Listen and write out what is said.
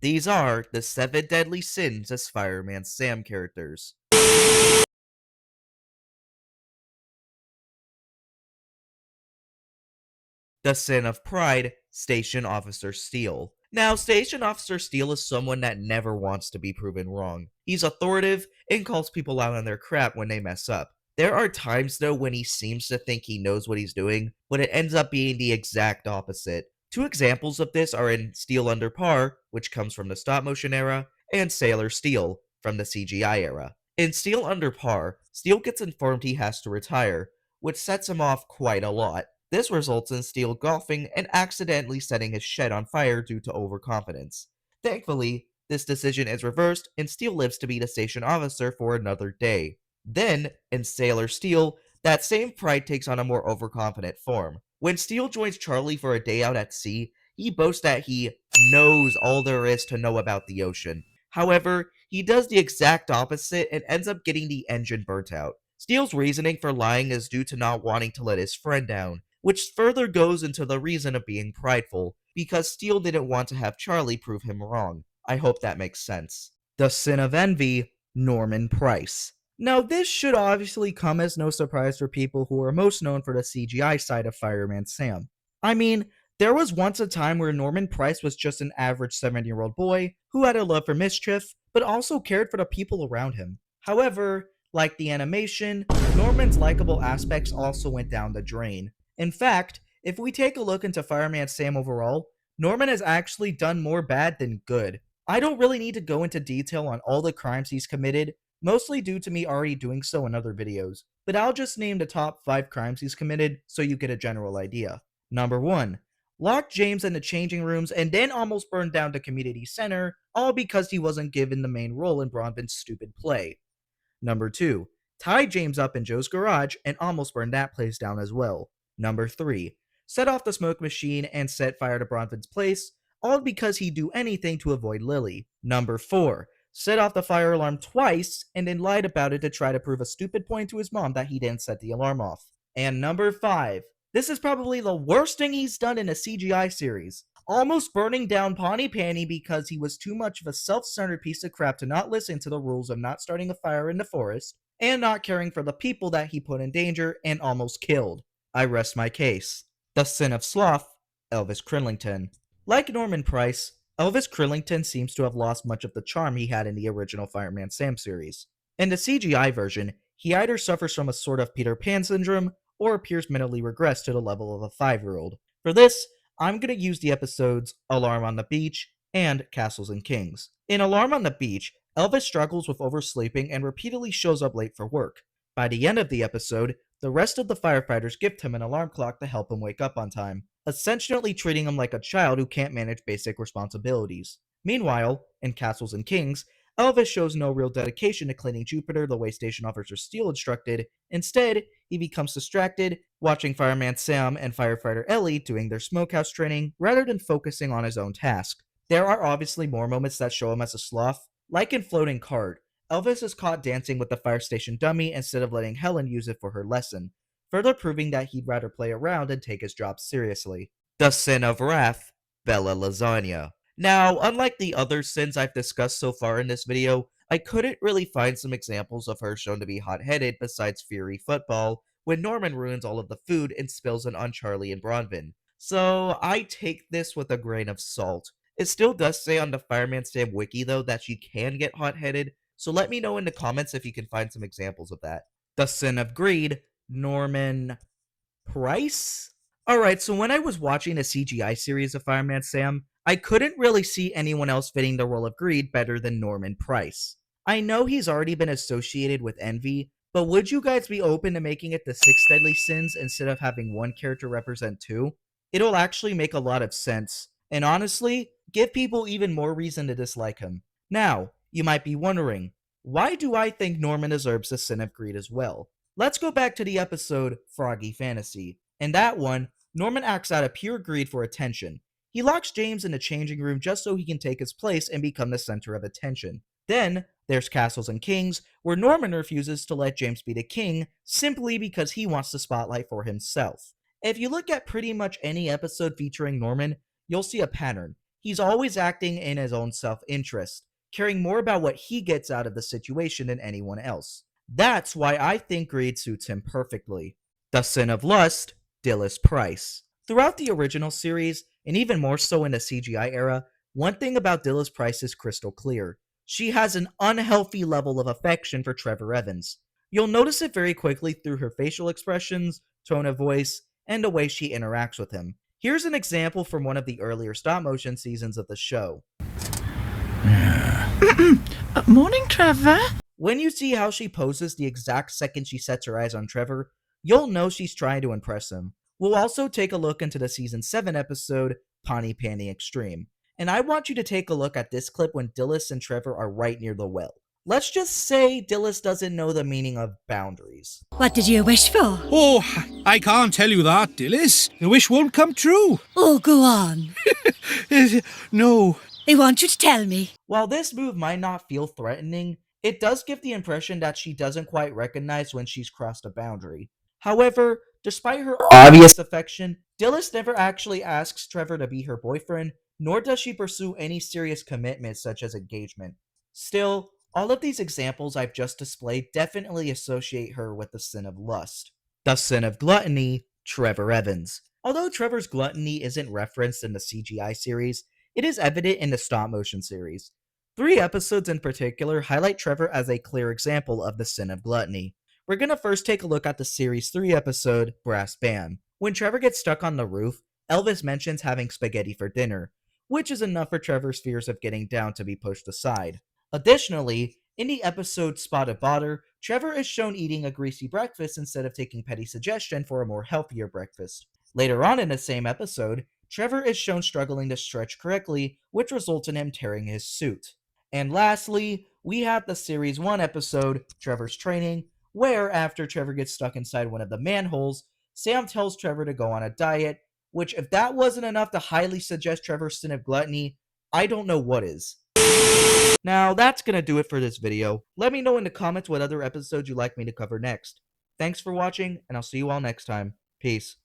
These are the 7 deadly sins as Fireman Sam characters. The sin of pride, Station Officer Steele. Now, Station Officer Steele is someone that never wants to be proven wrong. He's authoritative and calls people out on their crap when they mess up. There are times, though, when he seems to think he knows what he's doing, but it ends up being the exact opposite. Two examples of this are in Steel Under Par, which comes from the stop motion era, and Sailor Steel from the CGI era. In Steel Under Par, Steel gets informed he has to retire, which sets him off quite a lot. This results in Steele golfing and accidentally setting his shed on fire due to overconfidence. Thankfully, this decision is reversed and Steele lives to be the station officer for another day. Then, in Sailor Steele, that same pride takes on a more overconfident form. When Steele joins Charlie for a day out at sea, he boasts that he knows all there is to know about the ocean. However, he does the exact opposite and ends up getting the engine burnt out. Steele's reasoning for lying is due to not wanting to let his friend down, which further goes into the reason of being prideful, because Steele didn't want to have Charlie prove him wrong. I hope that makes sense. The sin of envy, Norman Price. Now, this should obviously come as no surprise for people who are most known for the CGI side of Fireman Sam. I mean, there was once a time where Norman Price was just an average 7-year-old boy who had a love for mischief, but also cared for the people around him. However, like the animation, Norman's likable aspects also went down the drain. In fact, if we take a look into Fireman Sam overall, Norman has actually done more bad than good. I don't really need to go into detail on all the crimes he's committed, mostly due to me already doing so in other videos, but I'll just name the top 5 crimes he's committed so you get a general idea. Number 1. Locked James in the changing rooms and then almost burned down the community center, all because he wasn't given the main role in Bronwyn's stupid play. Number 2. Tied James up in Joe's garage and almost burned that place down as well. Number 3. Set off the smoke machine and set fire to Bronwyn's place, all because he'd do anything to avoid Lily. Number 4. Set off the fire alarm twice and then lied about it to try to prove a stupid point to his mom that he didn't set the alarm off. And number 5. This is probably the worst thing he's done in a CGI series. Almost burning down Pawnee Panny because he was too much of a self-centered piece of crap to not listen to the rules of not starting a fire in the forest and not caring for the people that he put in danger and almost killed. I rest my case. The sin of sloth, Elvis Cridlington. Like Norman Price, Elvis Cridlington seems to have lost much of the charm he had in the original Fireman Sam series. In the CGI version, he either suffers from a sort of Peter Pan syndrome or appears mentally regressed to the level of a 5-year-old. For this, I'm going to use the episodes Alarm on the Beach and Castles and Kings. In Alarm on the Beach, Elvis struggles with oversleeping and repeatedly shows up late for work. By the end of the episode, the rest of the firefighters gift him an alarm clock to help him wake up on time, essentially treating him like a child who can't manage basic responsibilities. Meanwhile, in Castles and Kings, Elvis shows no real dedication to cleaning Jupiter the way Station Officer Steele instructed. Instead, he becomes distracted, watching Fireman Sam and Firefighter Ellie doing their smokehouse training rather than focusing on his own task. There are obviously more moments that show him as a sloth, like in Floating Card. Elvis is caught dancing with the fire station dummy instead of letting Helen use it for her lesson, further proving that he'd rather play around and take his job seriously. The sin of wrath, Bella Lasagna. Now, unlike the other sins I've discussed so far in this video, I couldn't really find some examples of her shown to be hot-headed besides Fury Football, when Norman ruins all of the food and spills it on Charlie and Bronwyn. So I take this with a grain of salt. It still does say on the Fireman Sam wiki though that she can get hot-headed, so let me know in the comments if you can find some examples of that. The sin of greed, Norman Price? Alright, so when I was watching the CGI series of Fireman Sam, I couldn't really see anyone else fitting the role of greed better than Norman Price. I know he's already been associated with envy, but would you guys be open to making it the 6 deadly sins instead of having one character represent 2? It'll actually make a lot of sense, and honestly, give people even more reason to dislike him. Now, you might be wondering, why do I think Norman deserves the sin of greed as well? Let's go back to the episode Froggy Fantasy. In that one, Norman acts out of pure greed for attention. He locks James in the changing room just so he can take his place and become the center of attention. Then, there's Castles and Kings, where Norman refuses to let James be the king simply because he wants the spotlight for himself. If you look at pretty much any episode featuring Norman, you'll see a pattern. He's always acting in his own self-interest, caring more about what he gets out of the situation than anyone else. That's why I think greed suits him perfectly. The Sin of Lust, Dilys Price. Throughout the original series, and even more so in the CGI era, one thing about Dilys Price is crystal clear. She has an unhealthy level of affection for Trevor Evans. You'll notice it very quickly through her facial expressions, tone of voice, and the way she interacts with him. Here's an example from one of the earlier stop motion seasons of the show. Morning, Trevor. When you see how she poses the exact second she sets her eyes on Trevor, you'll know she's trying to impress him. We'll also take a look into the season 7 episode, Pawnee Panty Extreme. And I want you to take a look at this clip when Dilys and Trevor are right near the well. Let's just say Dilys doesn't know the meaning of boundaries. What did you wish for? Oh, I can't tell you that, Dilys. The wish won't come true. Oh, go on. No. I want you to tell me. While this move might not feel threatening, it does give the impression that she doesn't quite recognize when she's crossed a boundary. However, despite her obvious affection, Dilys never actually asks Trevor to be her boyfriend, nor does she pursue any serious commitment such as engagement. Still, all of these examples I've just displayed definitely associate her with the sin of lust. The sin of gluttony, Trevor Evans. Although Trevor's gluttony isn't referenced in the CGI series, it is evident in the stop-motion series. 3 episodes in particular highlight Trevor as a clear example of the sin of gluttony. We're gonna first take a look at the series 3 episode, Brass Band. When Trevor gets stuck on the roof, Elvis mentions having spaghetti for dinner, which is enough for Trevor's fears of getting down to be pushed aside. Additionally, in the episode Spotted Butter, Trevor is shown eating a greasy breakfast instead of taking Petty's suggestion for a more healthier breakfast. Later on in the same episode, Trevor is shown struggling to stretch correctly, which results in him tearing his suit. And lastly, we have the Series 1 episode, Trevor's Training, where after Trevor gets stuck inside one of the manholes, Sam tells Trevor to go on a diet, which if that wasn't enough to highly suggest Trevor's sin of gluttony, I don't know what is. Now, that's gonna do it for this video. Let me know in the comments what other episodes you'd like me to cover next. Thanks for watching, and I'll see you all next time. Peace.